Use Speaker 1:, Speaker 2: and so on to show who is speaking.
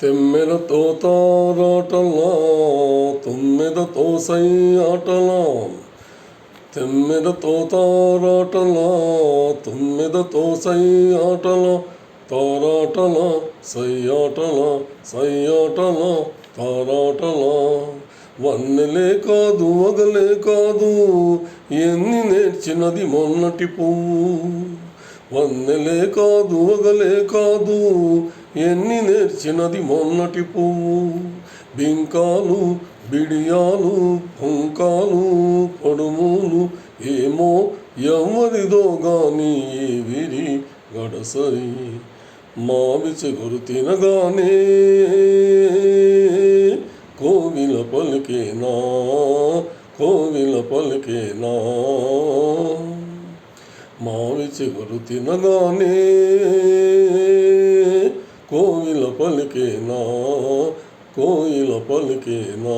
Speaker 1: తెమ్మెదతో తారాటలా తుమ్మెదతో సై ఆటలా తెమ్మెదతో తారాటలా తుమ్మెదతో సై ఆటలా తారాటలా సై ఆటలా సై ఆటలా తారాటలా వన్నెలే కాదు వగలే కాదు ఎన్ని నేర్చినది మొన్నటి పువ్వు వన్నెలే కాదు వగలే కాదు ఎన్ని నేర్చినది మొన్నటి పువ్వు బింకాలు బిడియాలు పుంకాలు పడుములు ఏమో ఎవరిదో గాని విరి గడసరి మావి చెగురు తినగానే కోవిల పలికేనా కోవిల పలికేనా మావి చిగురు తినగానే కోయిల పలికేనా కోయిల పలికేనా.